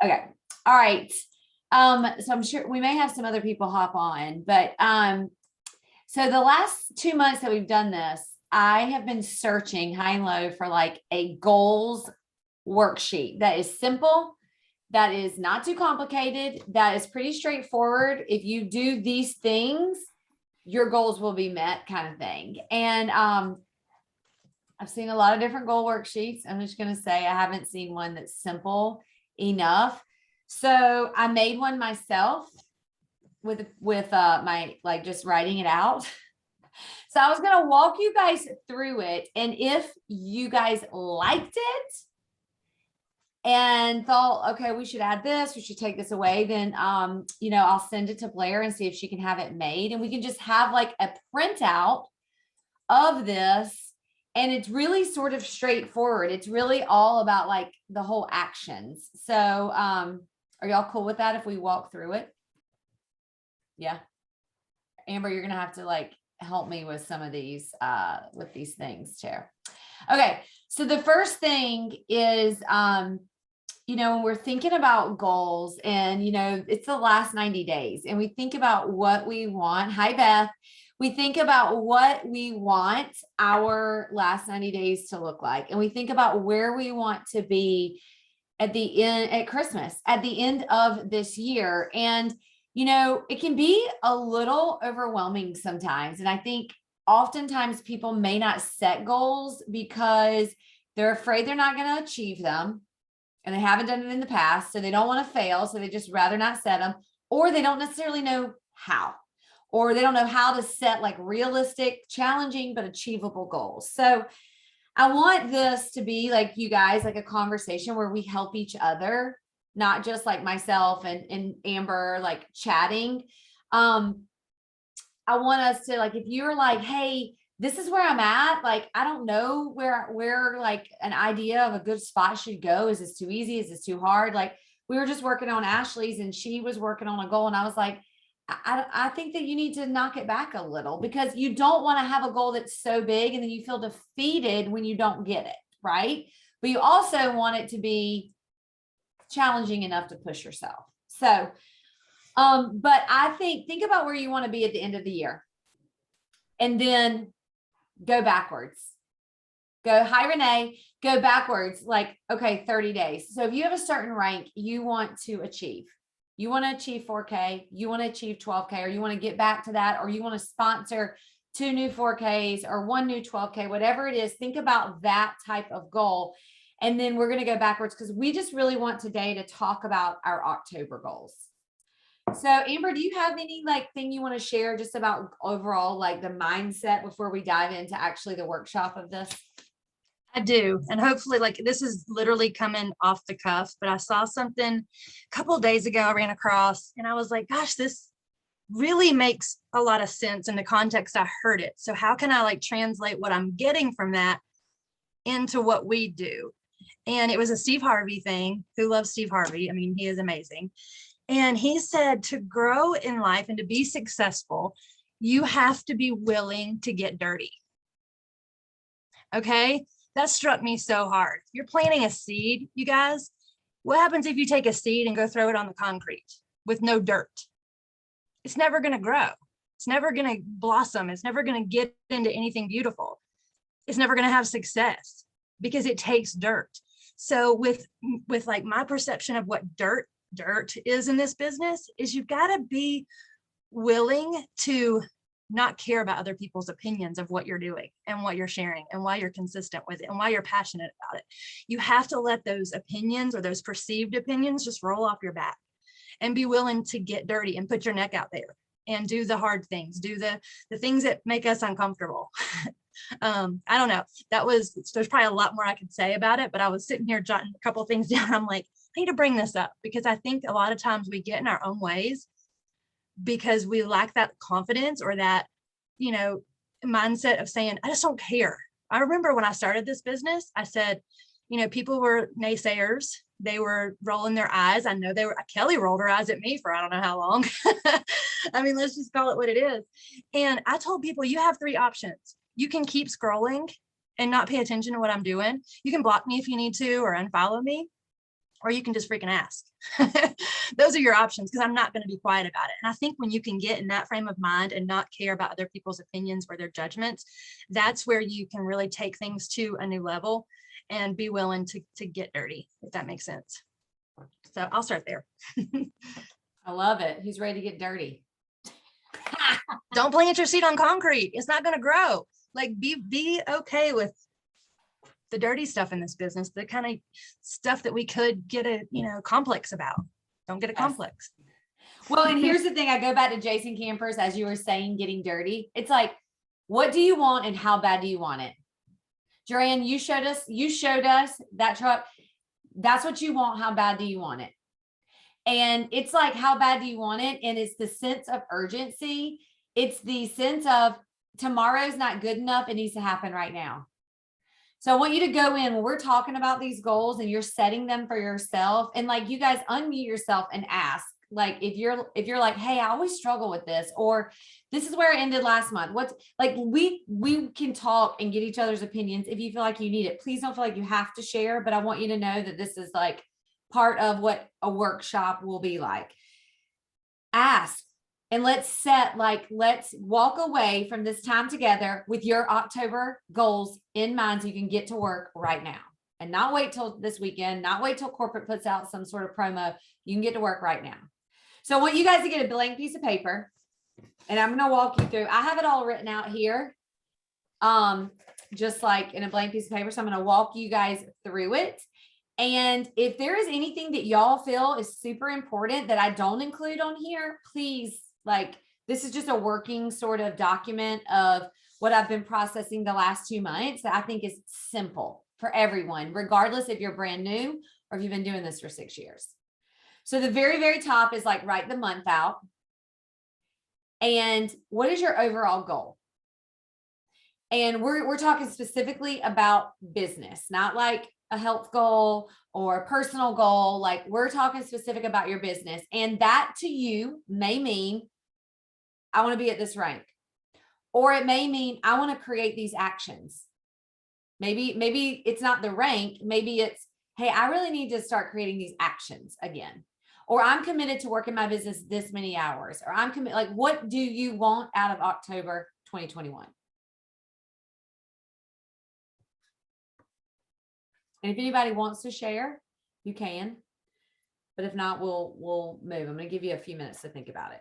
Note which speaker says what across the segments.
Speaker 1: Okay. All right. So I'm sure we may have some other people hop on, but so the last 2 months that we've done this, I have been searching high and low for like a goals worksheet that is simple, that is not too complicated, that is pretty straightforward. If you do these things, your goals will be met, kind of thing. And I've seen a lot of different goal worksheets. I'm just going to say I haven't seen one that's simple enough. So I made one myself with my like just writing it out. So I was going to walk you guys through it, and if you guys liked it and thought, okay, we should add this, we should take this away, then I'll send it to Blair and see if she can have it made, and we can just have like a printout of this. And it's really sort of straightforward. It's really all about like the whole actions. So are y'all cool with that if we walk through it? Yeah. Amber, you're gonna have to like help me with some of these with these things too. Okay, so the first thing is when we're thinking about goals, and it's the last 90 days, and we think about what we want. Hi, Beth. We think about what we want our last 90 days to look like, and we think about where we want to be at the end at Christmas, at the end of this year. And it can be a little overwhelming sometimes. And I think oftentimes people may not set goals because they're afraid they're not going to achieve them, and they haven't done it in the past. So they don't want to fail. So they just rather not set them, or they don't necessarily know how, or they don't know how to set like realistic, challenging, but achievable goals. So I want this to be like, you guys, like a conversation where we help each other, not just like myself and Amber, like chatting. I want us to, like, if you're like, hey, this is where I'm at, like, I don't know where like an idea of a good spot should go. Is this too easy? Is this too hard? Like, we were just working on Ashley's, and she was working on a goal, and I was like, I think that you need to knock it back a little, because you don't want to have a goal that's so big and then you feel defeated when you don't get it, right? But you also want it to be challenging enough to push yourself. So, but I think about where you want to be at the end of the year, and then go backwards. Hi, Renee, go backwards. Like, okay, 30 days. So if you have a certain rank you want to achieve, you want to achieve 4K, you want to achieve 12K, or you want to get back to that, or you want to sponsor 2 new 4Ks or 1 new 12K, whatever it is, think about that type of goal. And then we're going to go backwards, because we just really want today to talk about our October goals. So Amber, do you have any like thing you want to share just about overall like the mindset before we dive into actually the workshop of this?
Speaker 2: I do. And hopefully, like, this is literally coming off the cuff, but I saw something a couple of days ago I ran across, and I was like, gosh, this really makes a lot of sense in the context I heard it. So how can I like translate what I'm getting from that into what we do? And it was a Steve Harvey thing. Who loves Steve Harvey? I mean, he is amazing. And he said, to grow in life and to be successful, you have to be willing to get dirty. Okay. That struck me so hard. You're planting a seed, you guys. What happens if you take a seed and go throw it on the concrete with no dirt? It's never going to grow. It's never going to blossom. It's never going to get into anything beautiful. It's never going to have success because it takes dirt. So with like my perception of what dirt is in this business is, you've got to be willing to not care about other people's opinions of what you're doing and what you're sharing and why you're consistent with it and why you're passionate about it. You have to let those opinions or those perceived opinions just roll off your back, and be willing to get dirty and put your neck out there and do the hard things, do the things that make us uncomfortable. I don't know. There's probably a lot more I could say about it, but I was sitting here jotting a couple of things down. I'm like, I need to bring this up because I think a lot of times we get in our own ways because we lack that confidence or that, mindset of saying, I just don't care. I remember when I started this business, I said, people were naysayers. They were rolling their eyes. I know Kelly rolled her eyes at me for I don't know how long. I mean, let's just call it what it is. And I told people, you have 3 options. You can keep scrolling and not pay attention to what I'm doing. You can block me if you need to, or unfollow me, or you can just freaking ask. Those are your options, because I'm not going to be quiet about it. And I think when you can get in that frame of mind and not care about other people's opinions or their judgments, that's where you can really take things to a new level and be willing to get dirty, if that makes sense. So I'll start there.
Speaker 1: I love it. Who's ready to get dirty?
Speaker 2: Don't plant your seed on concrete. It's not going to grow. Like be okay with the dirty stuff in this business, the kind of stuff that we could get a, complex about. Don't get a complex.
Speaker 1: Well, and here's the thing. I go back to Jason Campers, as you were saying, getting dirty. It's like, what do you want and how bad do you want it? Joanne, you showed us that truck. That's what you want. How bad do you want it? And it's like, how bad do you want it? And it's the sense of urgency. It's the sense of tomorrow's not good enough. It needs to happen right now. So I want you to go in when we're talking about these goals and you're setting them for yourself, and like, you guys unmute yourself and ask, like, if you're like, hey, I always struggle with this, or this is where I ended last month. What's like, we can talk and get each other's opinions. If you feel like you need it, please don't feel like you have to share, but I want you to know that this is like part of what a workshop will be like. Ask. And let's walk away from this time together with your October goals in mind, so you can get to work right now and not wait till this weekend, not wait till corporate puts out some sort of promo. You can get to work right now. So I want you guys to get a blank piece of paper, and I'm going to walk you through. I have it all written out here, just like in a blank piece of paper. So I'm going to walk you guys through it. And if there is anything that y'all feel is super important that I don't include on here, please, like, this is just a working sort of document of what I've been processing the last 2 months that I think is simple for everyone, regardless if you're brand new or if you've been doing this for 6 years. So the very, very top is like, write the month out. And what is your overall goal? And we're talking specifically about business, not like a health goal or a personal goal. Like, we're talking specific about your business. And that to you may mean, I want to be at this rank, or it may mean I want to create these actions. Maybe it's not the rank. Maybe it's, hey, I really need to start creating these actions again, or I'm committed to working my business this many hours, or I'm committed. Like, what do you want out of October 2021? And if anybody wants to share, you can, but if not, we'll move. I'm going to give you a few minutes to think about it.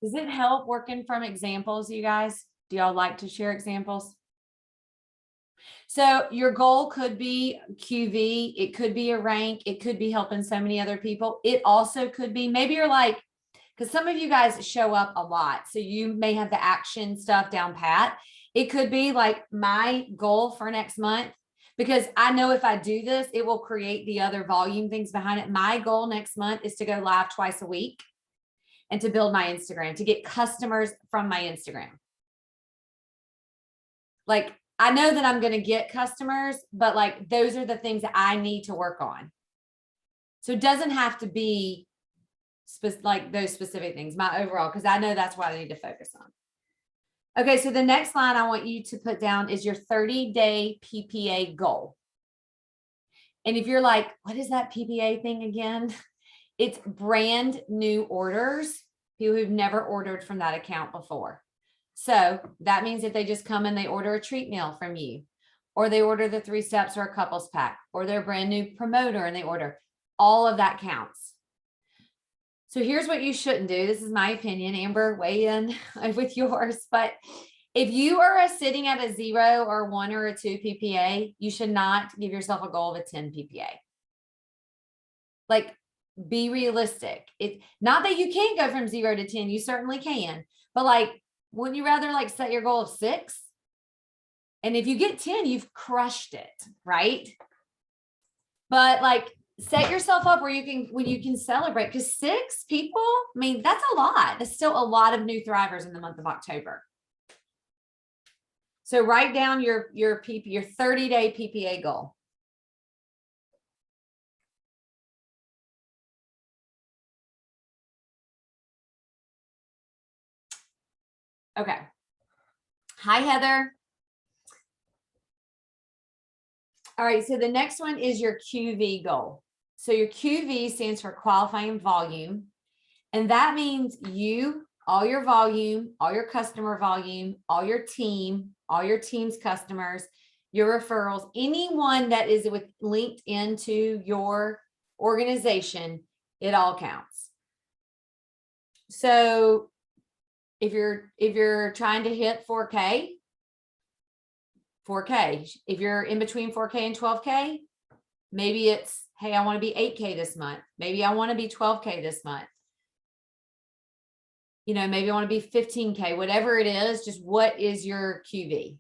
Speaker 1: Does it help working from examples, you guys? Do y'all like to share examples? So your goal could be QV. It could be a rank. It could be helping so many other people. It also could be, maybe you're like, because some of you guys show up a lot, so you may have the action stuff down pat. It could be like, my goal for next month, because I know if I do this, it will create the other volume things behind it. My goal next month is to go live twice a week and to build my Instagram, to get customers from my Instagram. Like, I know that I'm going to get customers, but like, those are the things that I need to work on. So it doesn't have to be like those specific things, my overall, because I know that's what I need to focus on. Okay. So the next line I want you to put down is your 30-day PPA goal. And if you're like, what is that PPA thing again? It's brand new orders, people who've never ordered from that account before. So that means if they just come and they order a treat meal from you, or they order the 3 steps or a couples pack, or they're a brand new promoter and they order, all of that counts. So here's what you shouldn't do. This is my opinion. Amber, weigh in with yours. But if you are sitting at a 0 or 1 or a 2 PPA, you should not give yourself a goal of a 10 PPA. Like, be realistic. It's not that you can't go from 0 to 10. You certainly can. But like, wouldn't you rather like set your goal of 6? And if you get 10, you've crushed it, right? But like, set yourself up where you can celebrate, because 6 people, I mean, that's a lot. That's still a lot of new thrivers in the month of October. So write down your 30-day PPA goal. Okay. Hi, Heather. All right, so the next one is your QV goal. So your QV stands for qualifying volume. And that means you, all your volume, all your customer volume, all your team, all your team's customers, your referrals, anyone that is linked into your organization, it all counts. So if you're trying to hit 4K, if you're in between 4K and 12K, maybe it's, hey, I want to be 8K this month. Maybe I want to be 12K this month. You know, maybe I want to be 15K, whatever it is, just what is your QV?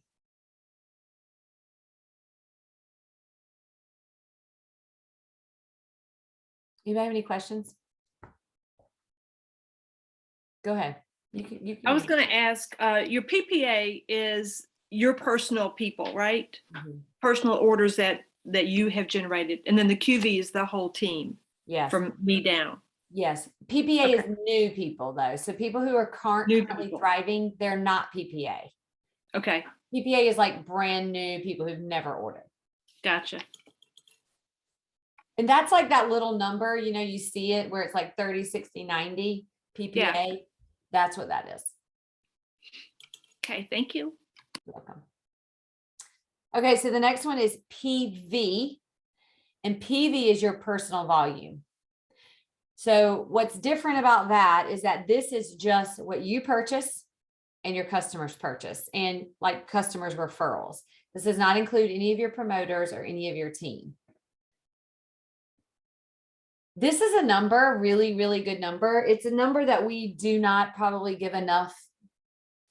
Speaker 1: Anybody have any questions? Go ahead. You can.
Speaker 3: I was going to ask, your PPA is your personal people, right?
Speaker 1: Mhm.
Speaker 3: Personal orders that you have generated. And then the QV is the whole team
Speaker 1: Yes.
Speaker 3: from me down.
Speaker 1: Yes. PPA is
Speaker 3: Okay.
Speaker 1: new people though. So people who are
Speaker 3: New
Speaker 1: currently
Speaker 3: people.
Speaker 1: thriving, they're not PPA.
Speaker 3: Okay.
Speaker 1: PPA is like brand new people who've never ordered.
Speaker 3: Gotcha.
Speaker 1: And that's like that little number, you know, you see it where it's like 30, 60, 90 PPA.
Speaker 3: Yeah.
Speaker 1: That's what that is.
Speaker 3: Okay. Thank you.
Speaker 1: You're welcome. Okay, so the next one is PV, and PV is your personal volume. So what's different about that is that this is just what you purchase and your customers purchase, and like customers referrals. This does not include any of your promoters or any of your team. This is a number, really, really good number. It's a number that we do not probably give enough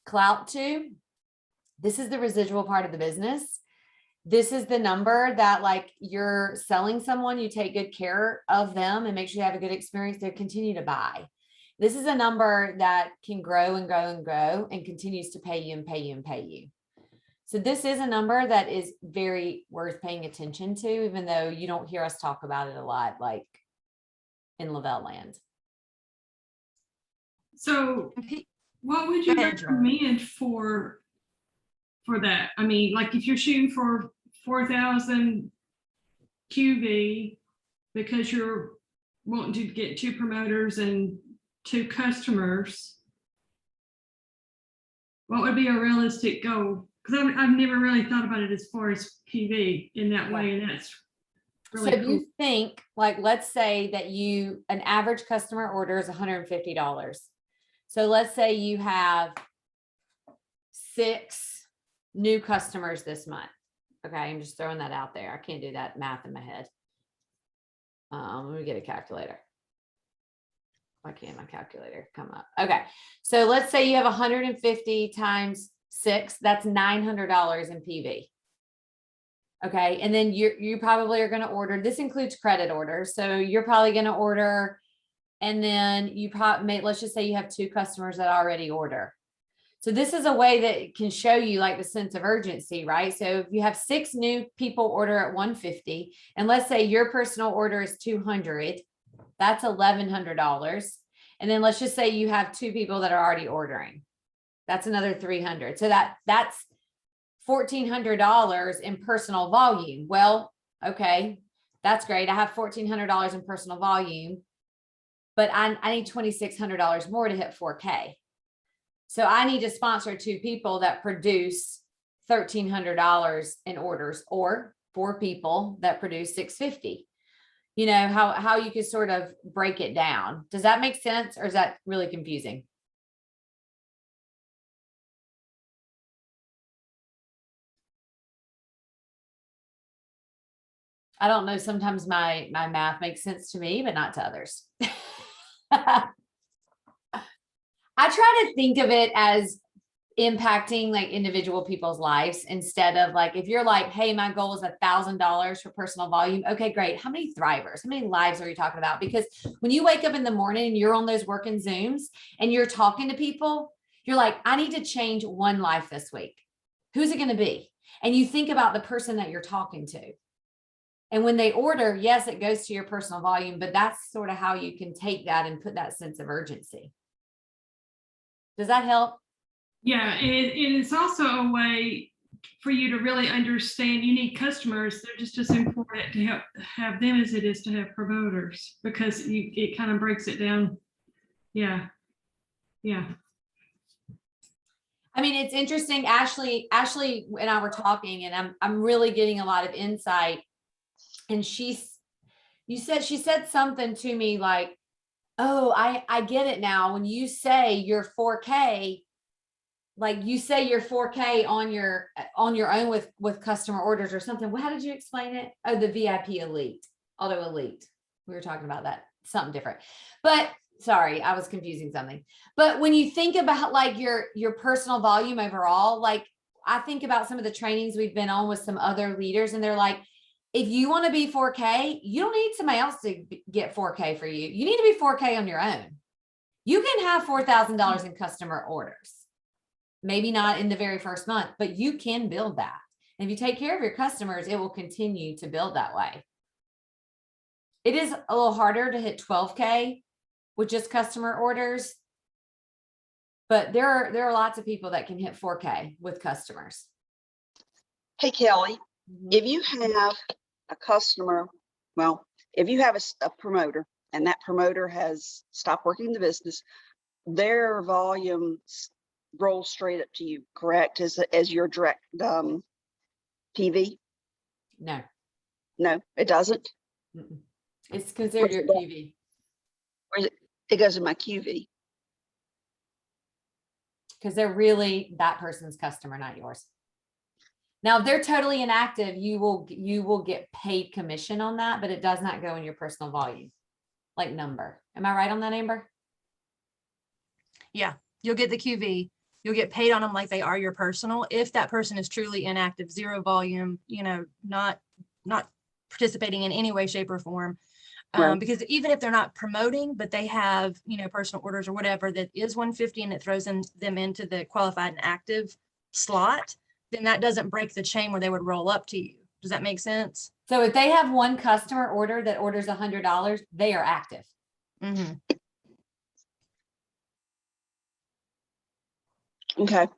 Speaker 1: clout to. This is the residual part of the business. This is the number that, like, you're selling someone, you take good care of them and make sure you have a good experience, they continue to buy. This is a number that can grow and grow and grow and continues to pay you and pay you and pay you. So this is a number that is very worth paying attention to, even though you don't hear us talk about it a lot, like in Lavelle land.
Speaker 4: So what would you recommend for that? I mean, like if you're shooting for 4,000 QV because you're wanting to get 2 promoters and 2 customers, what would be a realistic goal? Because I've never really thought about it as far as PV in that way, and that's really
Speaker 1: So if
Speaker 4: cool.
Speaker 1: you think, like, let's say that an average customer order is $150. So let's say you have 6 new customers this month. Okay, I'm just throwing that out there. I can't do that math in my head. Let me get a calculator. Why can't my calculator come up? Okay, so let's say you have 150 times 6. That's $900 in PV. Okay, and then you probably are going to order. This includes credit orders, so you're probably going to order, and then you probably let's just say you have 2 customers that already order. So this is a way that can show you like the sense of urgency, right? So if you have 6 new people order at 150, and let's say your personal order is 200, that's $1,100. And then let's just say you have 2 people that are already ordering. That's another 300. So that's $1,400 in personal volume. Well, okay, that's great. I have $1,400 in personal volume, but I need $2,600 more to hit 4K. So I need to sponsor 2 people that produce $1,300 in orders, or 4 people that produce $650. You know, how you could sort of break it down. Does that make sense, or is that really confusing? I don't know. Sometimes my math makes sense to me, but not to others. I try to think of it as impacting like individual people's lives, instead of like, if you're like, hey, my goal is $1,000 for personal volume. Okay, great. How many thrivers, how many lives are you talking about? Because when you wake up in the morning and you're on those working Zooms and you're talking to people, you're like, I need to change 1 life this week. Who's it going to be? And you think about the person that you're talking to. And when they order, yes, it goes to your personal volume, but that's sort of how you can take that and put that sense of urgency. Does that help?
Speaker 4: Yeah, it is also a way for you to really understand unique customers. They're just as important to have them as it is to have promoters, because it kind of breaks it down. Yeah. Yeah.
Speaker 1: I mean, it's interesting. Ashley and I were talking, and I'm really getting a lot of insight. And she said something to me like, oh, I get it now. When you say you're 4K, like you say you're 4K on your own with customer orders or something. Well, how did you explain it? Oh, the VIP Elite, Auto Elite. We were talking about that, something different. But sorry, I was confusing something. But when you think about like your personal volume overall, like I think about some of the trainings we've been on with some other leaders, and they're like, if you want to be 4K, you don't need somebody else to get 4K for you. You need to be 4K on your own. You can have $4,000 in customer orders. Maybe not in the very first month, but you can build that. And if you take care of your customers, it will continue to build that way. It is a little harder to hit 12K with just customer orders, but there are lots of people that can hit 4K with customers.
Speaker 5: Hey, Kelly,
Speaker 1: Mhm.
Speaker 5: if you have a customer, well, if you have a promoter and that promoter has stopped working the business, their volume rolls straight up to you, correct? As your direct PV?
Speaker 1: No,
Speaker 5: No, it doesn't.
Speaker 1: mm-mm. It's considered your QV
Speaker 5: It goes in my QV.
Speaker 1: because they're really that person's customer, not yours. Now, if they're totally inactive, you will get paid commission on that, but it does not go in your personal volume, like number. Am I right on that, Amber?
Speaker 2: Yeah, you'll get the QV. You'll get paid on them like they are your personal. If that person is truly inactive, zero volume, not participating in any way, shape, or form.
Speaker 5: Right.
Speaker 2: Because even if they're not promoting, but they have, personal orders or whatever that is 150 and it throws them into the qualified and active slot, then that doesn't break the chain where they would roll up to you. Does that make sense?
Speaker 1: So if they have one customer order that orders $100, they are active.
Speaker 2: Mm-hmm.
Speaker 5: Okay.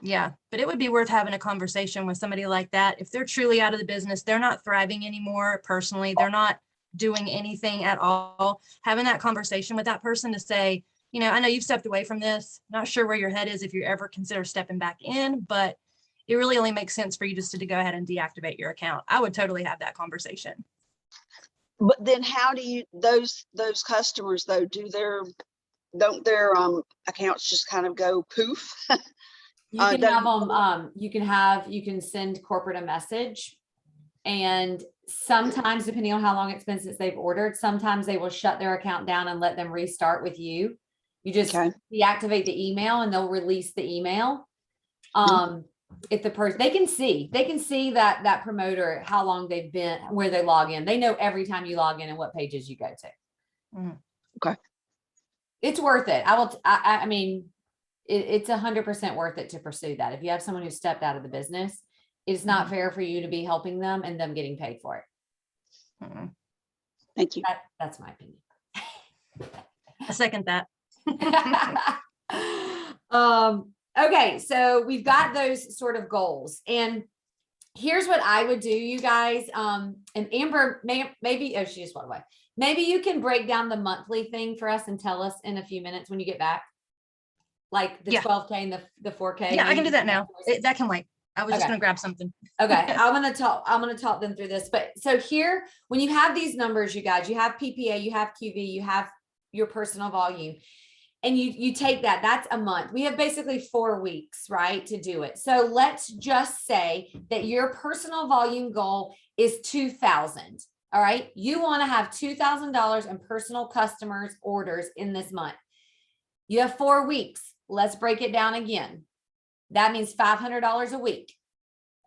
Speaker 2: Yeah, but it would be worth having a conversation with somebody like that. If they're truly out of the business, they're not thriving anymore personally, they're not doing anything at all, having that conversation with that person to say, I know you've stepped away from this, not sure where your head is if you ever consider stepping back in, but it really only makes sense for you just to go ahead and deactivate your account. I would totally have that conversation.
Speaker 5: But then how do you, those customers though, don't their accounts just kind of go poof?
Speaker 1: You can have them, you can send corporate a message, and sometimes depending on how long it's been since they've ordered, sometimes they will shut their account down and let them restart with you. You just
Speaker 5: Okay.
Speaker 1: deactivate the email and they'll release the email. If the person, they can see that promoter, how long they've been, where they log in. They know every time you log in and what pages you go to.
Speaker 2: Mhm.
Speaker 5: Okay.
Speaker 1: It's worth it. I mean, it's 100% worth it to pursue that. If you have someone who stepped out of the business, it's not fair for you to be helping them and them getting paid for it.
Speaker 2: Mhm.
Speaker 5: Thank you.
Speaker 1: That's my opinion.
Speaker 2: I second that.
Speaker 1: Okay, so we've got those sort of goals, and here's what I would do, you guys. And Amber, maybe, oh, she just went away. Maybe you can break down the monthly thing for us and tell us in a few minutes when you get back, like the
Speaker 2: Yeah.
Speaker 1: 12K and the 4K.
Speaker 2: Yeah, I can do that now.
Speaker 1: Maybe-
Speaker 2: That can wait. I was just
Speaker 1: Okay.
Speaker 2: going to grab something.
Speaker 1: Okay, I'm gonna talk them through this. But so here, when you have these numbers, you guys, you have PPA, you have QV, you have your personal volume, and you take that's a month. We have basically 4 weeks, right, to do it. So let's just say that your personal volume goal is 2,000. All right, you want to have $2,000 in personal customers orders in this month. You have 4 weeks. Let's break it down again. That means $500 a week.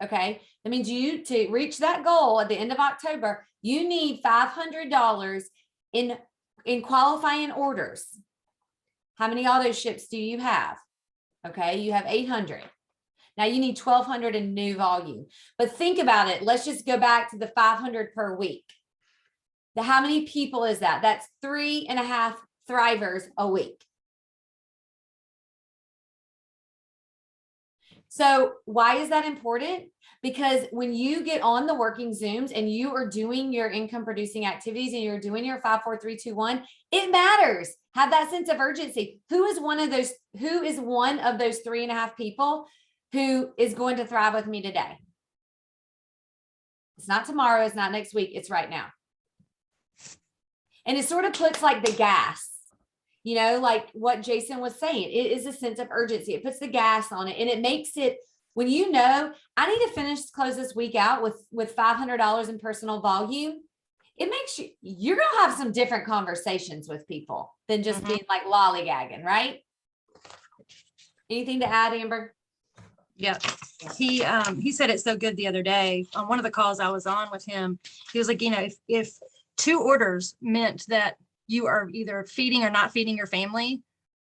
Speaker 1: Okay, that means to reach that goal at the end of October, you need $500 in qualifying orders. How many auto ships do you have? Okay, you have 800. Now you need 1,200 in new volume, but think about it. Let's just go back to the 500 per week. How many people is that? That's 3.5 thrivers a week. So why is that important? Because when you get on the working Zooms and you are doing your income producing activities and you're doing your 5, 4, 3, 2, 1, it matters. Have that sense of urgency. Who is one of those 3.5 people who is going to thrive with me today? It's not tomorrow. It's not next week. It's right now. And it sort of puts like the gas, like what Jason was saying, it is a sense of urgency. It puts the gas on it, and it makes it, when I need to close this week out with $500 in personal volume, it makes you're going to have some different conversations with people than just being like lollygagging, right? Anything to add, Amber?
Speaker 2: Yeah, he said it so good the other day on one of the calls I was on with him. He was like, if 2 orders meant that you are either feeding or not feeding your family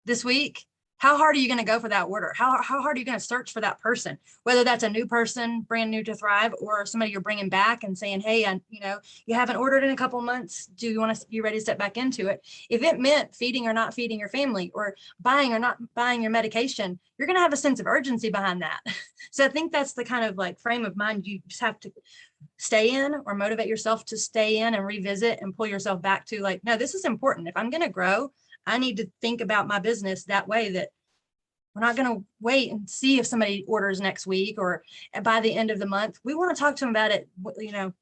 Speaker 2: this week, how hard are you going to go for that order? How hard are you going to search for that person? Whether that's a new person, brand new to Thrive, or somebody you're bringing back and saying, hey, you haven't ordered in a couple months. Do you want to be ready to step back into it? If it meant feeding or not feeding your family, or buying or not buying your medication, you're going to have a sense of urgency behind that. So I think that's the kind of like frame of mind you just have to stay in, or motivate yourself to stay in and revisit and pull yourself back to, like, no, this is important. If I'm going to grow, I need to think about my business that way, that we're not going to wait and see if somebody orders next week or by the end of the month. We want to talk to them about it,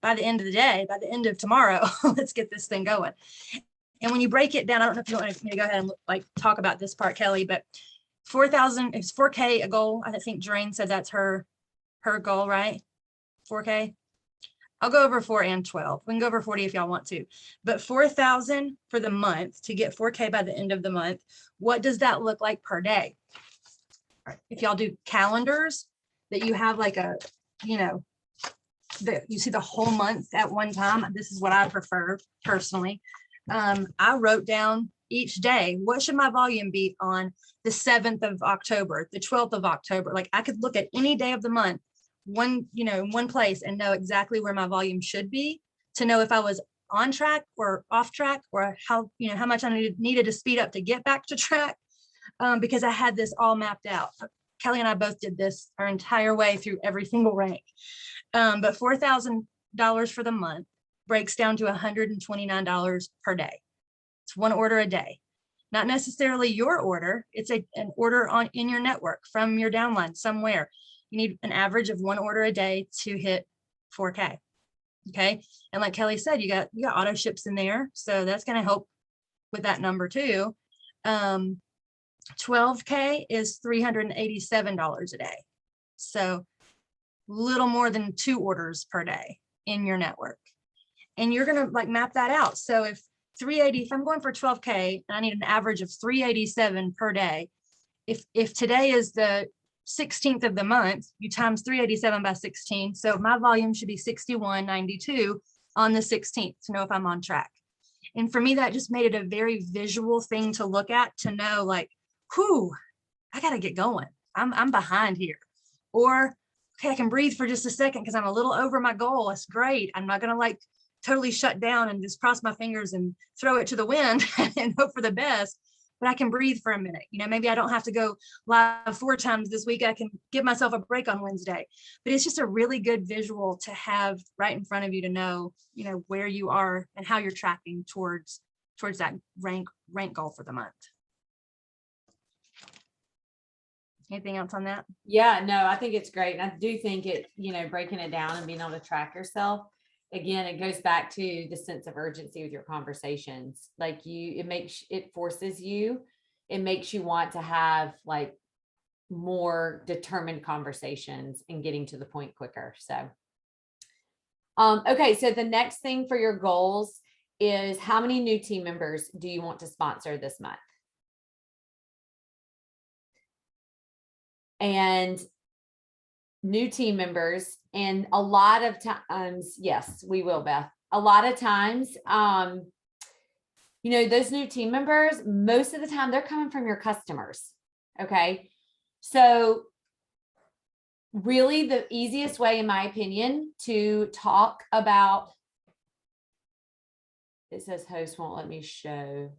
Speaker 2: by the end of the day, by the end of tomorrow. Let's get this thing going. And when you break it down, I don't know if you want me to go ahead and talk about this part, Kelly, but 4,000, it's 4K a goal. I think Drain said that's her goal, right? 4K. I'll go over 4 and 12. We can go over 40 if y'all want to, but 4,000 for the month to get 4K by the end of the month. What does that look like per day? If y'all do calendars that you have like you see the whole month at one time, this is what I prefer personally. I wrote down each day, what should my volume be on the 7th of October, the 12th of October? Like, I could look at any day of the month, one place, and know exactly where my volume should be, to know if I was on track or off track, or how much I needed to speed up to get back to track, because I had this all mapped out. Kelly and I both did this our entire way through every single rank. But $4,000 for the month breaks down to $129 per day. It's 1 order a day. Not necessarily your order. It's an order in your network from your downline somewhere. You need an average of 1 order a day to hit 4K. Okay. And like Kelly said, you got auto ships in there. So that's going to help with that number too. 12K is $387 a day. So little more than 2 orders per day in your network. And you're going to map that out. So if I'm going for 12K and I need an average of 387 per day, if today is the 16th of the month, you times 387 by 16. So my volume should be 6192 on the 16th to know if I'm on track. And for me, that just made it a very visual thing to look at, to know whew, I got to get going. I'm behind here. Or, okay, I can breathe for just a second because I'm a little over my goal. It's great. I'm not going to totally shut down and just cross my fingers and throw it to the wind and hope for the best. But I can breathe for a minute. Maybe I don't have to go live 4 times this week. I can give myself a break on Wednesday. But it's just a really good visual to have right in front of you to know, where you are and how you're tracking towards that rank goal for the month. Anything else on that?
Speaker 1: Yeah, no, I think it's great. And I do think it, breaking it down and being able to track yourself, again, it goes back to the sense of urgency with your conversations. It forces you, it makes you want to have more determined conversations and getting to the point quicker. So, okay. So the next thing for your goals is, how many new team members do you want to sponsor this month? And new team members, and a lot of times, yes, we will, Beth. A lot of times, those new team members, most of the time, they're coming from your customers. Okay. So really the easiest way, in my opinion, to talk about, it says host won't let me show.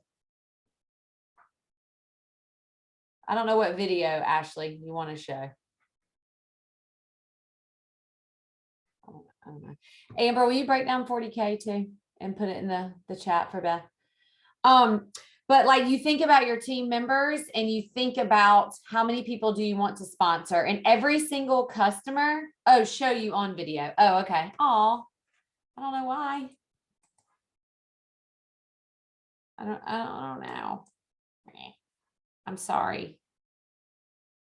Speaker 1: I don't know what video, Ashley, you want to show. I don't know. Amber, will you break down 40K too and put it in the chat for Beth? But like you think about your team members and you think about how many people do you want to sponsor, and every single customer, oh, show you on video. Oh, okay. Oh, I don't know why. I don't know. I'm sorry.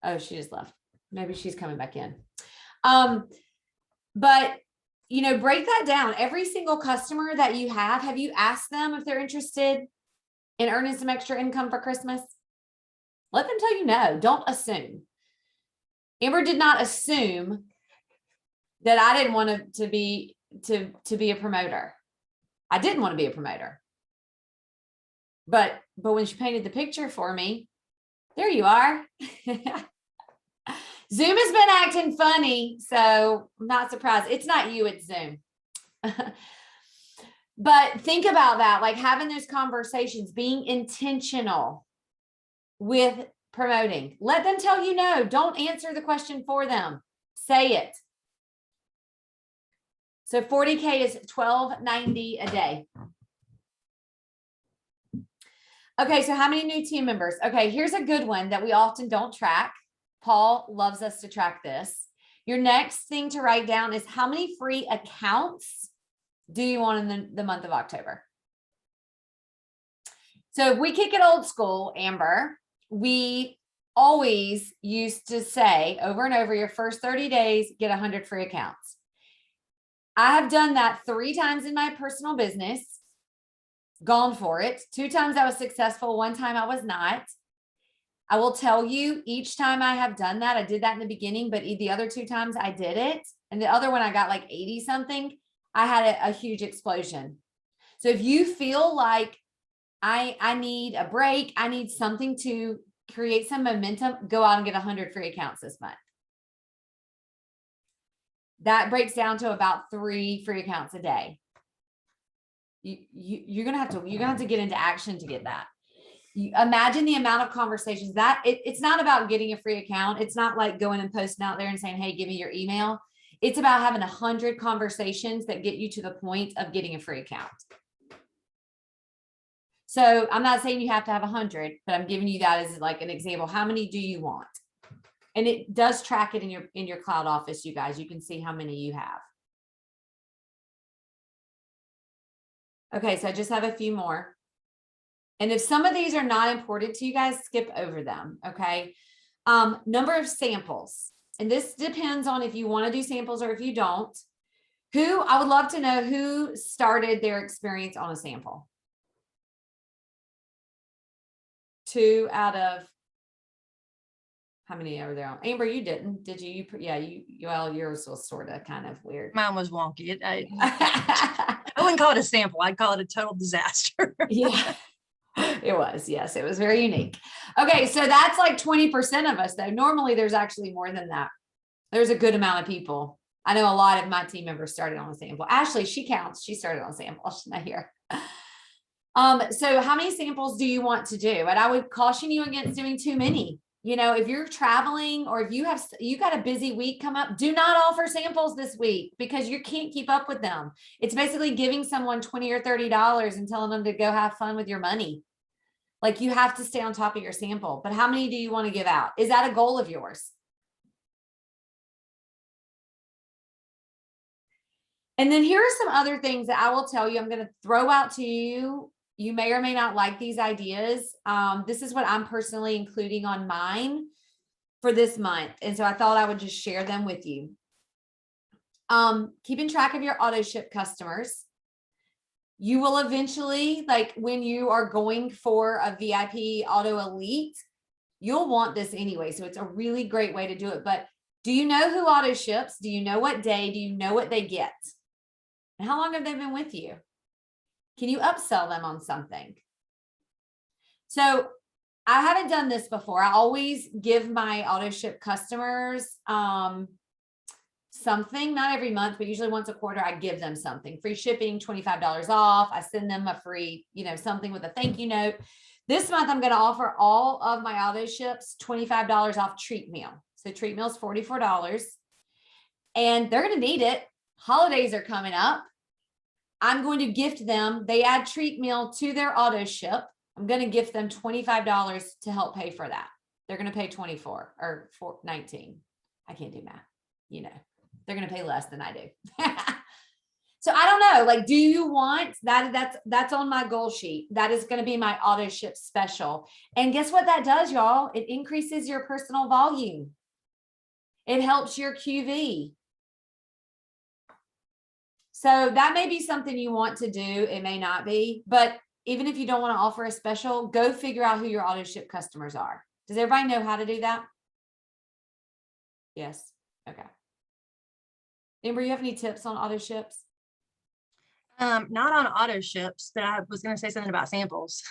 Speaker 1: Oh, she just left. Maybe she's coming back in. But you know, break that down. Every single customer that you have you asked them if they're interested in earning some extra income for Christmas? Let them tell you no. Don't assume. Amber did not assume that I didn't want to be a promoter. I didn't want to be a promoter. But when she painted the picture for me, there you are. Zoom has been acting funny, so I'm not surprised. It's not you, it's Zoom. But think about that, like having those conversations, being intentional with promoting. Let them tell you no. Don't answer the question for them. Say it. So 40K is $12.90 a day. Okay, so how many new team members? Okay, here's a good one that we often don't track. Paul loves us to track this. Your next thing to write down is how many free accounts do you want in the month of October? So if we kick it old school, Amber, we always used to say over and over, your first 30 days, get 100 free accounts. I have done that 3 times in my personal business, gone for it. 2 times I was successful. 1 time I was not. I will tell you, each time I have done that, I did that in the beginning, but the other 2 times I did it. And the other one I got like 80 something, I had a huge explosion. So if you feel like I need a break, I need something to create some momentum, go out and get 100 free accounts this month. That breaks down to about 3 free accounts a day. You're gonna have to get into action to get that. You imagine the amount of conversations that it's not about getting a free account. It's not like going and posting out there and saying, hey, give me your email. It's about having 100 conversations that get you to the point of getting a free account. So I'm not saying you have to have 100, but I'm giving you that as like an example. How many do you want? And it does track it in your cloud office, you guys. You can see how many you have. Okay, so I just have a few more. And if some of these are not important to you guys, skip over them, okay? Number of samples. And this depends on if you want to do samples or if you don't. I would love to know who started their experience on a sample. 2 out of how many are there on? Amber, you didn't, did you? Yeah, well, yours was sort of kind of weird.
Speaker 2: Mine was wonky. I wouldn't call it a sample. I'd call it a total disaster.
Speaker 1: Yeah, it was. Yes, it was very unique. Okay, so that's like 20% of us, though. Normally, there's actually more than that. There's a good amount of people. I know a lot of my team members started on a sample. Ashley, she counts. She started on a sample. She's not here. So how many samples do you want to do? And I would caution you against doing too many. You know, if you're traveling or if you got a busy week come up, do not offer samples this week because you can't keep up with them. It's basically giving someone $20 or $30 and telling them to go have fun with your money. Like you have to stay on top of your sample. But how many do you want to give out? Is that a goal of yours? And then here are some other things that I will tell you. I'm going to throw out to you. You may or may not like these ideas. This is what I'm personally including on mine for this month. And so I thought I would just share them with you. Keeping track of your auto ship customers. You will eventually, like when you are going for a VIP Auto Elite, you'll want this anyway. So it's a really great way to do it. But do you know who auto ships? Do you know what day? Do you know what they get? And how long have they been with you? Can you upsell them on something? So I haven't done this before. I always give my auto ship customers something, not every month, but usually once a quarter, I give them something, free shipping, $25 off. I send them a free, something with a thank you note. This month, I'm going to offer all of my auto ships $25 off treat meal. So treat meal is $44 and they're going to need it. Holidays are coming up. I'm going to gift them. They add treat meal to their auto ship. I'm going to gift them $25 to help pay for that. They're going to pay 24 or 19. I can't do math. They're going to pay less than I do. So I don't know, like, do you want that? That's on my goal sheet. That is going to be my auto ship special. And guess what that does, y'all? It increases your personal volume. It helps your QV. So that may be something you want to do. It may not be, but even if you don't want to offer a special, go figure out who your auto ship customers are. Does everybody know how to do that? Yes. Okay. Amber, you have any tips on auto ships?
Speaker 2: Not on auto ships, but I was going to say something about samples.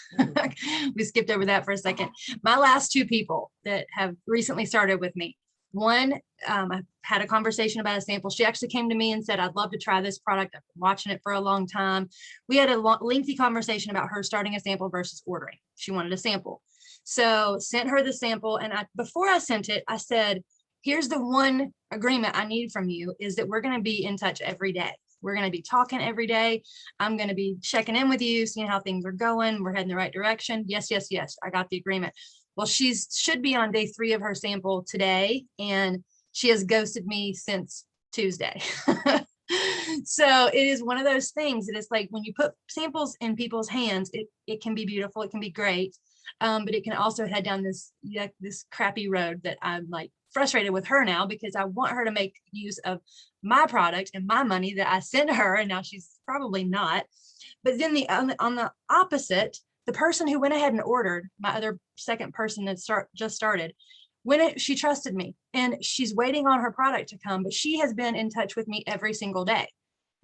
Speaker 2: We skipped over that for a second. My last two people that have recently started with me, one, I had a conversation about a sample. She actually came to me and said, I'd love to try this product. I've been watching it for a long time. We had a lengthy conversation about her starting a sample versus ordering. She wanted a sample. So sent her the sample. And before I sent it, I said, here's the one agreement I need from you is that we're going to be in touch every day. We're going to be talking every day. I'm going to be checking in with you, seeing how things are going. We're heading the right direction. Yes, yes, yes. I got the agreement. Well, should be on day 3 of her sample today, and she has ghosted me since Tuesday. So it is one of those things that it's like when you put samples in people's hands, it can be beautiful. It can be great. But it can also head down this crappy road that I'm like frustrated with her now because I want her to make use of my product and my money that I sent her, and now she's probably not. But then on the opposite, the person who went ahead and ordered, my other second person that just started, she trusted me and she's waiting on her product to come, but she has been in touch with me every single day,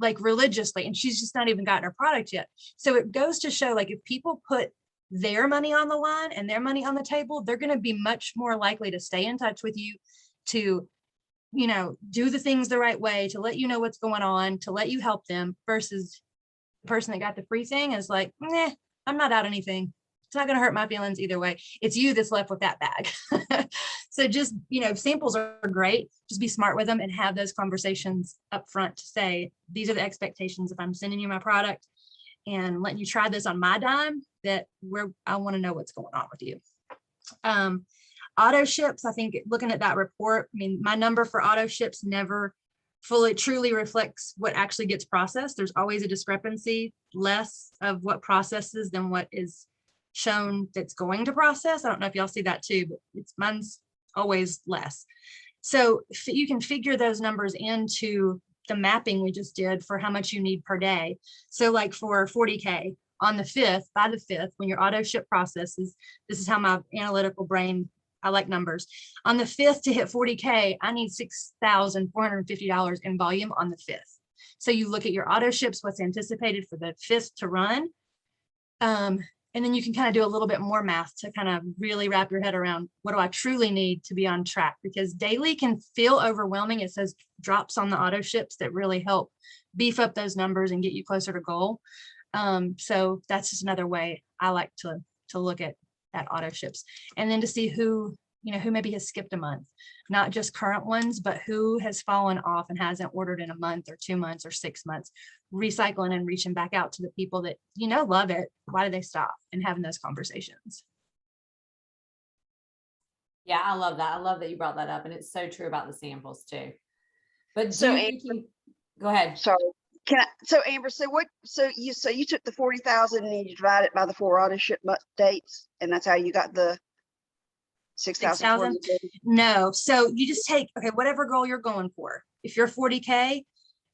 Speaker 2: like religiously, and she's just not even gotten her product yet. So it goes to show, like, if people put their money on the line and their money on the table, they're going to be much more likely to stay in touch with you, to do the things the right way, to let you know what's going on, to let you help them, versus the person that got the free thing is like, nah, I'm not out anything. It's not going to hurt my feelings either way. It's you that's left with that bag. So just, samples are great. Just be smart with them and have those conversations up front to say, these are the expectations if I'm sending you my product and letting you try this on my dime, that I want to know what's going on with you. Auto ships, I think looking at that report, I mean, my number for auto ships never fully truly reflects what actually gets processed. There's always a discrepancy, less of what processes than what is shown that's going to process. I don't know if y'all see that too, but mine's always less. So you can figure those numbers into the mapping we just did for how much you need per day. So like for 40K on the 5th, by the 5th, when your auto ship processes, this is how my analytical brain, I like numbers. On the 5th to hit 40K, I need $6,450 in volume on the 5th. So you look at your auto ships, what's anticipated for the 5th to run. And then you can kind of do a little bit more math to kind of really wrap your head around, what do I truly need to be on track? Because daily can feel overwhelming. It says drops on the auto ships that really help beef up those numbers and get you closer to goal. So that's just another way I like to look at auto ships, and then to see who maybe has skipped a month, not just current ones, but who has fallen off and hasn't ordered in a month or 2 months or 6 months, recycling and reaching back out to the people that, love it. Why did they stop? And having those conversations.
Speaker 1: Yeah, I love that. I love that you brought that up. And it's so true about the samples too. But
Speaker 5: So,
Speaker 1: go ahead.
Speaker 5: Sorry. Amber, so you took the 40,000 and you divide it by the 4 auto ship dates, and that's how you got the 6,000?
Speaker 2: No. So you just take, whatever goal you're going for. If you're 40K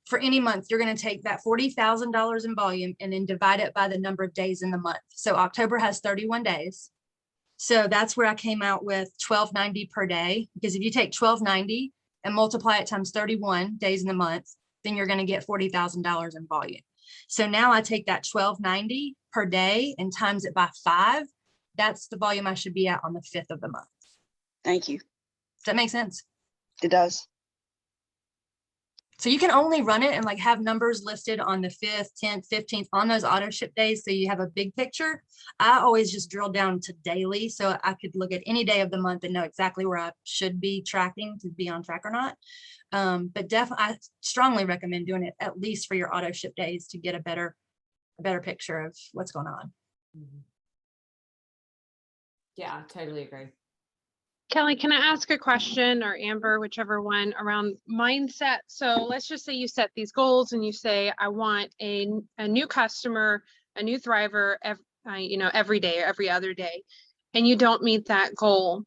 Speaker 2: for any month, you're going to take that $40,000 in volume and then divide it by the number of days in the month. So October has 31 days. So that's where I came out with $1,290 per day, because if you take $1,290 and multiply it times 31 days in the month, then you're going to get $40,000 in volume. So now I take that $1,290 per day and times it by 5. That's the volume I should be at on the 5th of the month.
Speaker 5: Thank you.
Speaker 2: Does that make sense?
Speaker 5: It does.
Speaker 2: So you can only run it and like have numbers listed on the 5th, 10th, 15th on those auto ship days. So you have a big picture. I always just drill down to daily. So I could look at any day of the month and know exactly where I should be tracking to be on track or not. But definitely, I strongly recommend doing it at least for your auto ship days to get a better picture of what's going on.
Speaker 1: Yeah, totally agree.
Speaker 6: Kelly, can I ask a question, or Amber, whichever one, around mindset? So let's just say you set these goals and you say, I want a new customer, a new thriver, every day or every other day, and you don't meet that goal.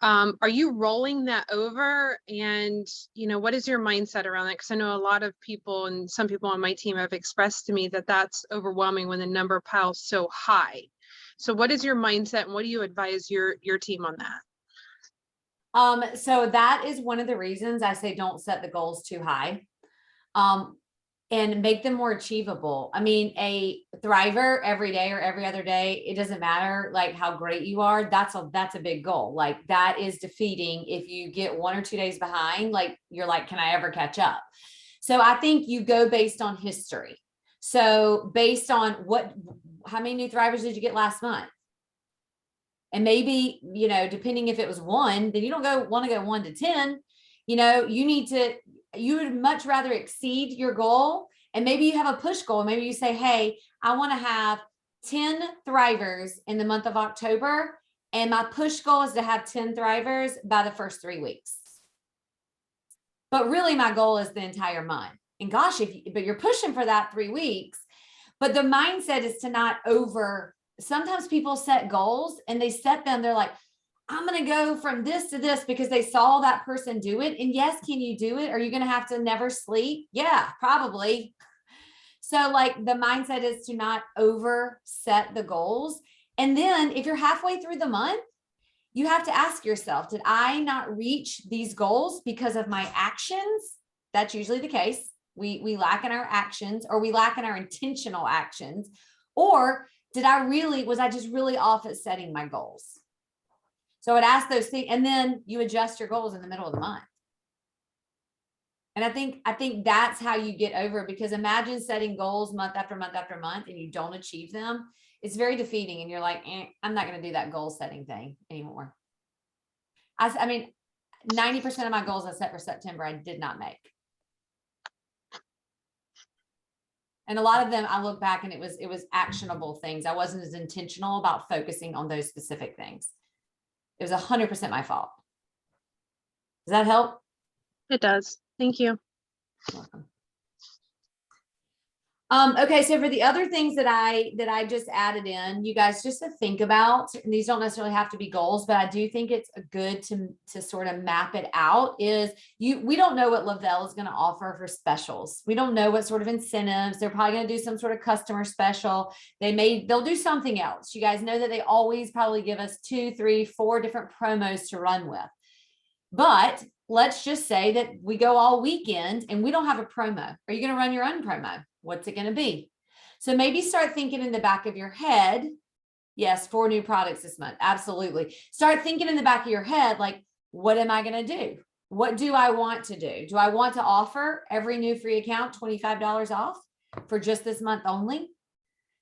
Speaker 6: Are you rolling that over? And, what is your mindset around that? Because I know a lot of people, and some people on my team have expressed to me that that's overwhelming when the number piles so high. So what is your mindset, and what do you advise your team on that?
Speaker 1: So that is one of the reasons I say don't set the goals too high. And make them more achievable. I mean, a thriver every day or every other day, it doesn't matter like how great you are. That's a big goal. Like that is defeating. If you get 1 or 2 days behind, like you're like, can I ever catch up? So I think you go based on history. So based on how many new thrivers did you get last month? And maybe, depending if it was 1, then you don't want to go 1 to 10. You would much rather exceed your goal. And maybe you have a push goal. Maybe you say, hey, I want to have 10 thrivers in the month of October. And my push goal is to have 10 thrivers by the first 3 weeks. But really my goal is the entire month. And gosh, but you're pushing for that 3 weeks, but the mindset is to not sometimes people set goals and they set them, they're like, I'm going to go from this to this because they saw that person do it. And yes, can you do it? Are you going to have to never sleep? Yeah, probably. So like the mindset is to not overset the goals. And then if you're halfway through the month, you have to ask yourself, did I not reach these goals because of my actions? That's usually the case. We lack in our actions, or we lack in our intentional actions. Or was I just really off at setting my goals? So I'd ask those things, and then you adjust your goals in the middle of the month. And I think that's how you get over it, because imagine setting goals month after month after month and you don't achieve them. It's very defeating. And you're like, I'm not going to do that goal setting thing anymore. I mean, 90% of my goals I set for September, I did not make. And a lot of them, I look back and it was actionable things. I wasn't as intentional about focusing on those specific things. It was 100% my fault. Does that help?
Speaker 6: It does. Thank you.
Speaker 1: You're welcome. Okay, so for the other things that I just added in, you guys just to think about, and these don't necessarily have to be goals, but I do think it's good to sort of map it out, is we don't know what Lavelle is going to offer for specials. We don't know what sort of incentives. They're probably going to do some sort of customer special. They'll do something else. You guys know that they always probably give us 2, 3, 4 different promos to run with. But let's just say that we go all weekend and we don't have a promo. Are you going to run your own promo? What's it going to be? So maybe start thinking in the back of your head. Yes, 4 new products this month. Absolutely. Start thinking in the back of your head, like, what am I going to do? What do I want to do? Do I want to offer every new free account $25 off for just this month only?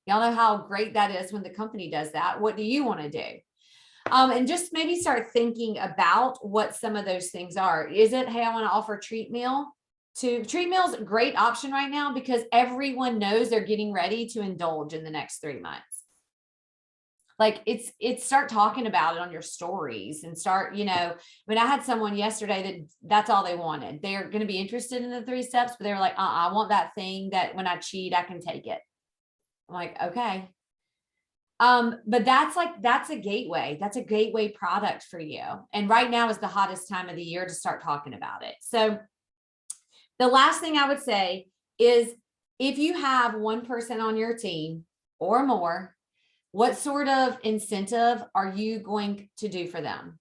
Speaker 1: Y'all know how great that is when the company does that. What do you want to do? And just maybe start thinking about what some of those things are. Is it, hey, I want to offer treat meal? Treat meal is a great option right now because everyone knows they're getting ready to indulge in the next 3 months. Like it's start talking about it on your stories and start, I had someone yesterday that's all they wanted. They're going to be interested in the 3 steps, but they were like, I want that thing that when I cheat, I can take it. I'm like, okay. But that's a gateway. That's a gateway product for you. And right now is the hottest time of the year to start talking about it. So the last thing I would say is if you have one person on your team or more, what sort of incentive are you going to do for them?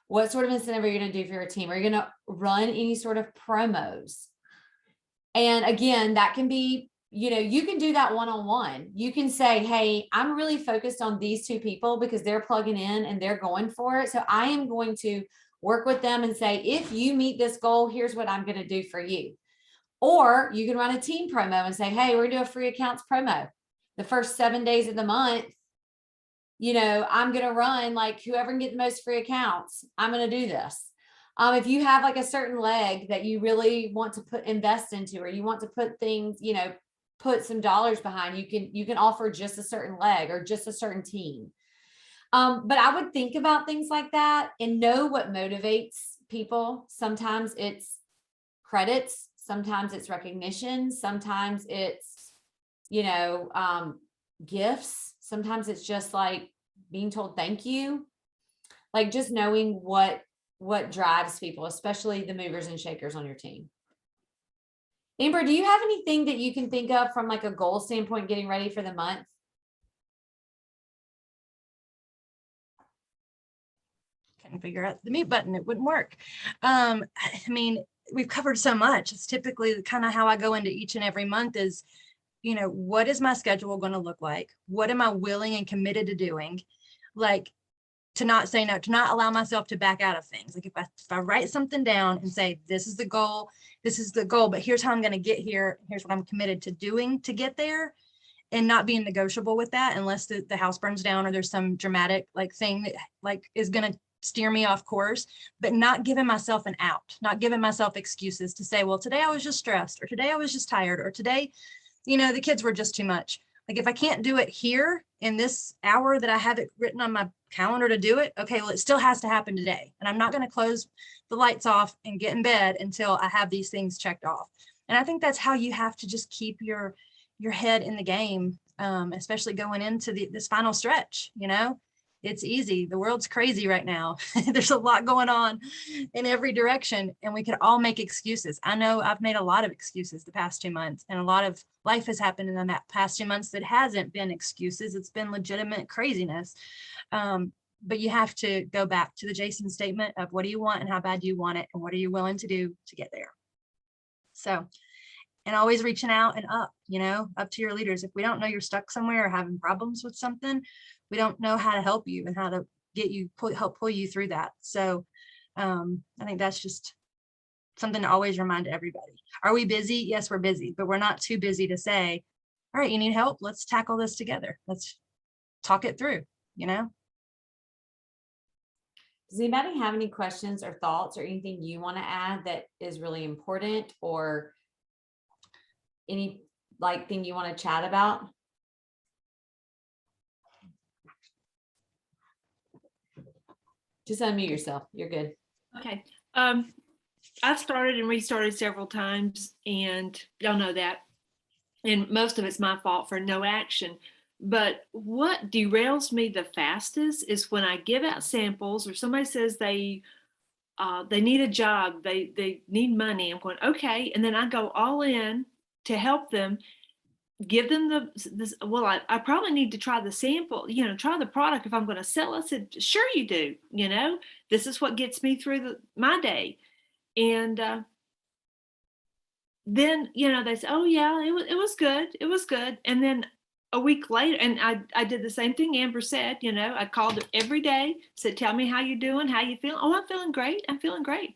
Speaker 1: What sort of incentive are you going to do for your team? Are you going to run any sort of promos? And again, that can be, you can do that one-on-one. You can say, hey, I'm really focused on these 2 people because they're plugging in and they're going for it. So I am going to work with them and say, if you meet this goal, here's what I'm going to do for you. Or you can run a team promo and say, hey, we're gonna do a free accounts promo. The first 7 days of the month, I'm gonna run like whoever can get the most free accounts, I'm gonna do this. If you have like a certain leg that you really want to invest into, or you want to put things, put some dollars behind, you can offer just a certain leg or just a certain team. But I would think about things like that and know what motivates people. Sometimes it's credits, sometimes it's recognition, sometimes it's, gifts, sometimes it's just like being told thank you. Like just knowing what drives people, especially the movers and shakers on your team. Amber, do you have anything that you can think of from like a goal standpoint, getting ready for the month?
Speaker 2: Couldn't figure out the mute button. It wouldn't work. I mean, we've covered so much. It's typically kind of how I go into each and every month is, what is my schedule going to look like? What am I willing and committed to doing? Like, to not say no, to not allow myself to back out of things. Like if I write something down and say, this is the goal, but here's how I'm going to get here. Here's what I'm committed to doing to get there, and not being negotiable with that unless the house burns down or there's some dramatic like thing that like is going to steer me off course, but not giving myself an out, not giving myself excuses to say, well, today I was just stressed, or today I was just tired, or today, the kids were just too much. Like if I can't do it here in this hour that I have it written on my calendar to do it, okay, well, it still has to happen today. And I'm not going to close the lights off and get in bed until I have these things checked off. And I think that's how you have to just keep your head in the game, especially going into this final stretch. It's easy. The world's crazy right now. There's a lot going on in every direction, and we could all make excuses. I know I've made a lot of excuses the past 2 months, and a lot of life has happened in the past 2 months that hasn't been excuses. It's been legitimate craziness. But you have to go back to the Jason statement of what do you want and how bad do you want it, and what are you willing to do to get there? So, and always reaching out and up to your leaders. If we don't know you're stuck somewhere or having problems with something, we don't know how to help you and how to get you, help pull you through that. So I think that's just something to always remind everybody. Are we busy? Yes, we're busy, but we're not too busy to say, all right, you need help. Let's tackle this together. Let's talk it through,
Speaker 1: Does anybody have any questions or thoughts or anything you want to add that is really important, or any thing you want to chat about? Just unmute yourself. You're good.
Speaker 3: Okay. I've started and restarted several times, and y'all know that. And most of it's my fault for no action. But what derails me the fastest is when I give out samples, or somebody says they need a job, they need money. I'm going, okay. And then I go all in to help them, give them I probably need to try the sample, try the product if I'm going to sell. I said, sure you do. This is what gets me through my day. And then, they say, oh yeah, it was good. It was good. And then a week later, and I did the same thing Amber said, I called her every day, said, tell me how you're doing, how you feeling. Oh, I'm feeling great. I'm feeling great.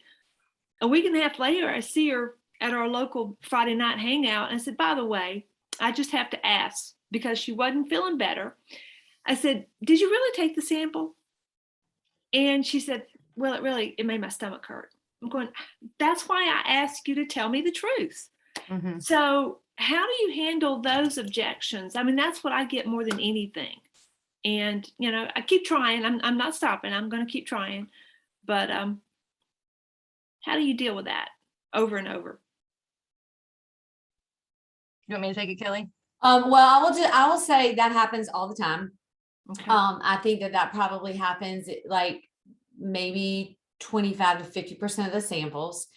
Speaker 3: A week and a half later, I see her at our local Friday night hangout. And I said, by the way, I just have to ask, because she wasn't feeling better. I said, did you really take the sample? And she said, well, it made my stomach hurt. I'm going, that's why I asked you to tell me the truth.
Speaker 2: Mm-hmm.
Speaker 3: So how do you handle those objections? I mean, that's what I get more than anything. And, I keep trying. I'm not stopping. I'm going to keep trying. But how do you deal with that over and over?
Speaker 2: You want me to take it, Kelly?
Speaker 1: Well, I will say that happens all the time.
Speaker 3: Okay.
Speaker 1: I think that probably happens like maybe 25 to 50% of the samples.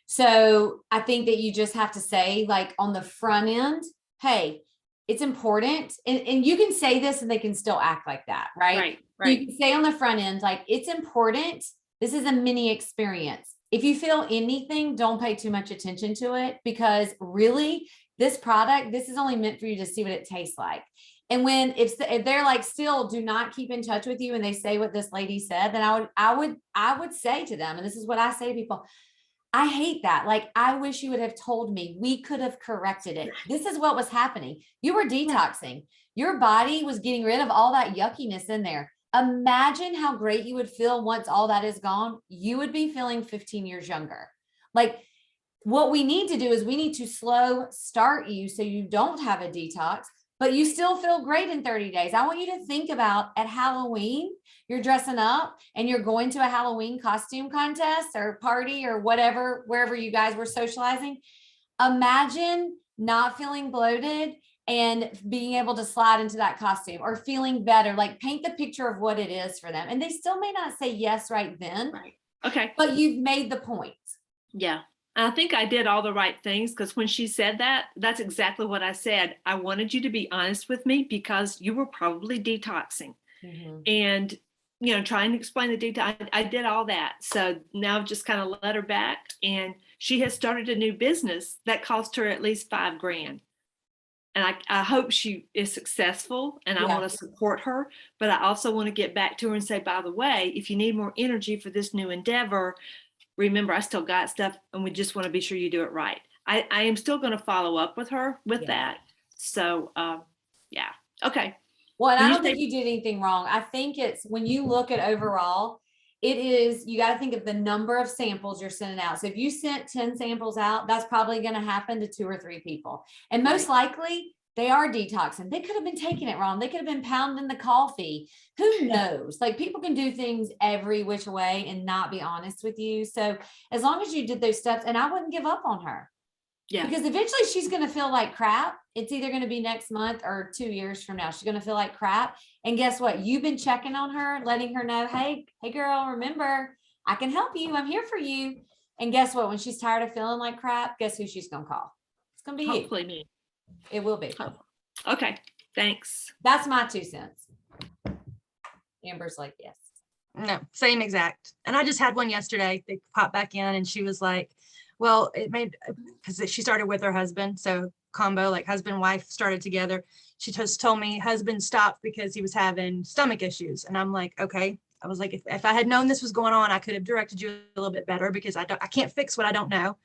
Speaker 1: So I think that you just have to say, like, on the front end, hey, it's important. And you can say this and they can still act like that, right?
Speaker 3: Right.
Speaker 1: You can say on the front end, like, it's important. This is a mini experience. If you feel anything, don't pay too much attention to it, because really this product, this is only meant for you to see what it tastes like. And if they're like, still do not keep in touch with you, and they say what this lady said, then I would say to them, and this is what I say to people, I hate that. Like, I wish you would have told me. We could have corrected it. This is what was happening. You were detoxing. Your body was getting rid of all that yuckiness in there. Imagine how great you would feel once all that is gone. You would be feeling 15 years younger. Like, what we need to do is we need to slow start you so you don't have a detox, but you still feel great in 30 days. I want you to think about at Halloween, you're dressing up and you're going to a Halloween costume contest or party or whatever, wherever you guys were socializing. Imagine not feeling bloated and being able to slide into that costume or feeling better. Like, paint the picture of what it is for them. And they still may not say yes right then,
Speaker 3: Right. Okay.
Speaker 1: but you've made the point.
Speaker 3: Yeah. I think I did all the right things, because when she said that, that's exactly what I said. I wanted you to be honest with me because you were probably detoxing and, trying to explain the detail. I did all that. So now I've just kind of let her back, and she has started a new business that cost her at least $5,000. And I hope she is successful, and I
Speaker 1: Yeah.
Speaker 3: want to support her, but I also want to get back to her and say, by the way, if you need more energy for this new endeavor, remember, I still got stuff, and we just want to be sure you do it right. I am still going to follow up with her with
Speaker 1: Yeah.
Speaker 3: that. So, yeah. Okay.
Speaker 1: Well, and
Speaker 3: When
Speaker 1: I
Speaker 3: you
Speaker 1: don't think
Speaker 3: say-
Speaker 1: you did anything wrong. I think it's when you look at overall, it is, you got to think of the number of samples you're sending out. So if you sent 10 samples out, that's probably going to happen to 2 or 3 people. And most likely they are detoxing. They could have been taking it wrong. They could have been pounding the coffee. Who knows? Like, people can do things every which way and not be honest with you. So as long as you did those steps, and I wouldn't give up on her.
Speaker 3: Yeah.
Speaker 1: Because eventually she's going to feel like crap. It's either going to be next month or 2 years from now. She's going to feel like crap. And guess what? You've been checking on her, letting her know, hey girl, remember, I can help you. I'm here for you. And guess what? When she's tired of feeling like crap, guess who she's going to call? It's going to be
Speaker 3: Hopefully me.
Speaker 1: you. It will be.
Speaker 3: Okay. Thanks.
Speaker 1: That's my 2 cents. Amber's like, yes.
Speaker 2: No, same exact. And I just had one yesterday. They popped back in and she was like, well, it made, because she started with her husband. So combo, like husband, wife started together. She just told me husband stopped because he was having stomach issues. And I'm like, okay. I was like, if I had known this was going on, I could have directed you a little bit better, because I can't fix what I don't know.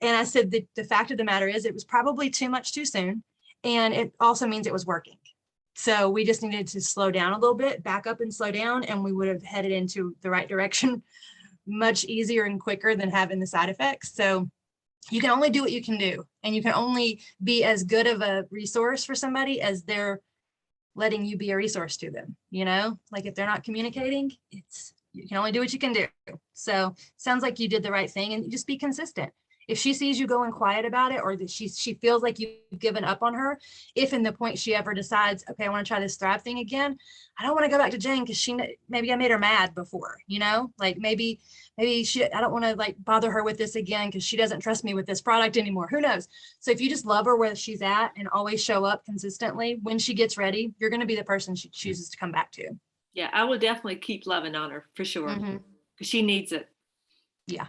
Speaker 2: And I said, the fact of the matter is it was probably too much too soon. And it also means it was working. So we just needed to slow down a little bit, back up and slow down, and we would have headed into the right direction much easier and quicker than having the side effects. So you can only do what you can do, and you can only be as good of a resource for somebody as they're letting you be a resource to them. Like, if they're not communicating, you can only do what you can do. So sounds like you did the right thing, and just be consistent. If she sees you going quiet about it, or that she feels like you've given up on her, if in the point she ever decides, okay, I want to try this Thrive thing again, I don't want to go back to Jane because maybe I made her mad before, like maybe I don't want to like bother her with this again because she doesn't trust me with this product anymore. Who knows? So if you just love her where she's at and always show up consistently, when she gets ready, you're going to be the person she chooses to come back to.
Speaker 3: Yeah, I will definitely keep loving on her for sure,
Speaker 2: Mhm.
Speaker 3: because she needs it.
Speaker 2: Yeah.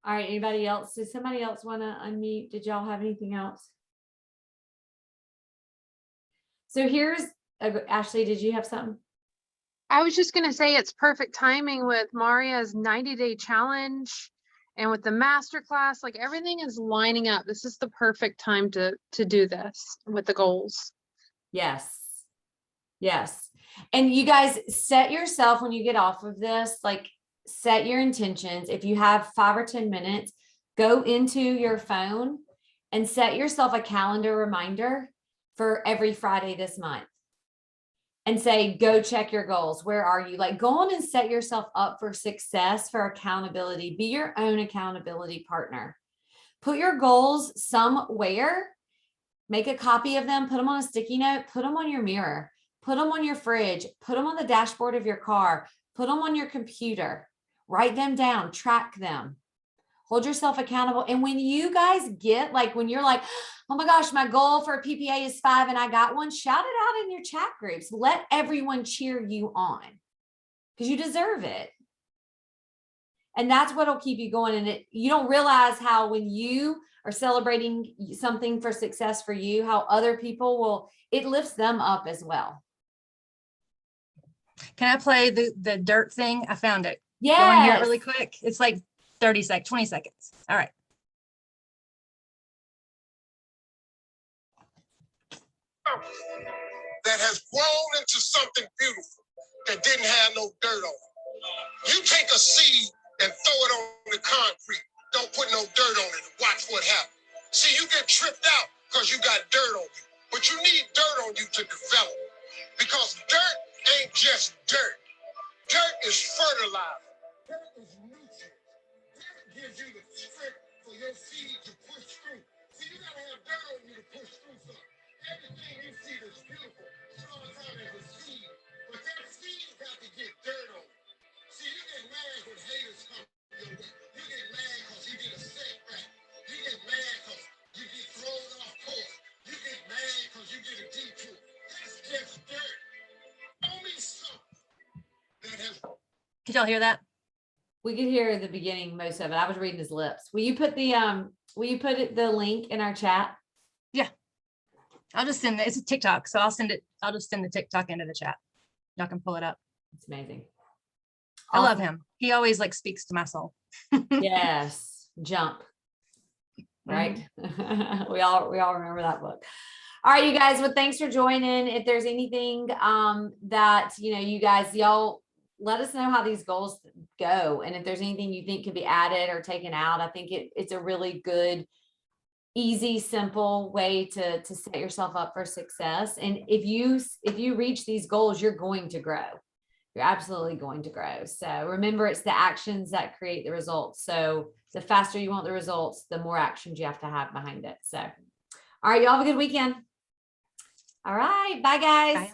Speaker 1: All right. Anybody else? Did somebody else want to unmute? Did y'all have anything else? So here's, Ashley, did you have something?
Speaker 6: I was just gonna say it's perfect timing with Maria's 90-day challenge and with the masterclass, like everything is lining up. This is the perfect time to do this with the goals.
Speaker 1: Yes. Yes. And you guys set yourself, when you get off of this, like, set your intentions. If you have 5 or 10 minutes, go into your phone and set yourself a calendar reminder for every Friday this month. And say, go check your goals. Where are you? Like, go on and set yourself up for success, for accountability. Be your own accountability partner. Put your goals somewhere. Make a copy of them, put them on a sticky note, put them on your mirror, put them on your fridge, put them on the dashboard of your car, put them on your computer, write them down, track them, hold yourself accountable. And when you guys get, like, when you're like, oh my gosh, my goal for a PPA is 5 and I got one, shout it out in your chat groups. Let everyone cheer you on, because you deserve it. And that's what'll keep you going. And you don't realize how, when you are celebrating something for success for you, how other people it lifts them up as well.
Speaker 2: Can I play the dirt thing? I found it. Go and hear it really
Speaker 1: Yes.
Speaker 2: quick. It's like 20 seconds. All right.
Speaker 7: That has grown into something beautiful that didn't have no dirt on it. You take a seed and throw it on the concrete. Don't put no dirt on it and watch what happens. See, you get tripped out because you got dirt on you. But you need dirt on you to develop. Because dirt ain't just dirt. Dirt is fertilizer. Dirt is nutrient. Dirt gives you the strength for your seed to push through. See, you gotta have dirt on you to push through something. Everything you see that's beautiful starts out as a seed. But that seed got to get dirt on it. See, you get mad when haters come your way. You get mad because you get a setback. You get mad because you get thrown off course. You get mad because you get a detour. That's just dirt. Only something that has.
Speaker 2: Could y'all hear that?
Speaker 1: We could hear the beginning, most of it. I was reading his lips. Will you put the link in our chat?
Speaker 2: I'll just send it. It's a TikTok, so I'll just send the TikTok into the chat. Y'all can pull it up.
Speaker 1: It's amazing.
Speaker 2: I love
Speaker 1: Awesome.
Speaker 2: him. He always like speaks to my soul.
Speaker 1: Yes, Jump. Right? We all remember that book. All right, you guys. Well, thanks for joining. If there's anything that you guys, y'all let us know how these goals go. And if there's anything you think could be added or taken out, I think it's a really good, easy, simple way to set yourself up for success. And if you reach these goals, you're going to grow. You're absolutely going to grow. So remember, it's the actions that create the results. So the faster you want the results, the more actions you have to have behind it. So, all right, y'all have a good weekend. All right. Bye, guys.
Speaker 2: Bye.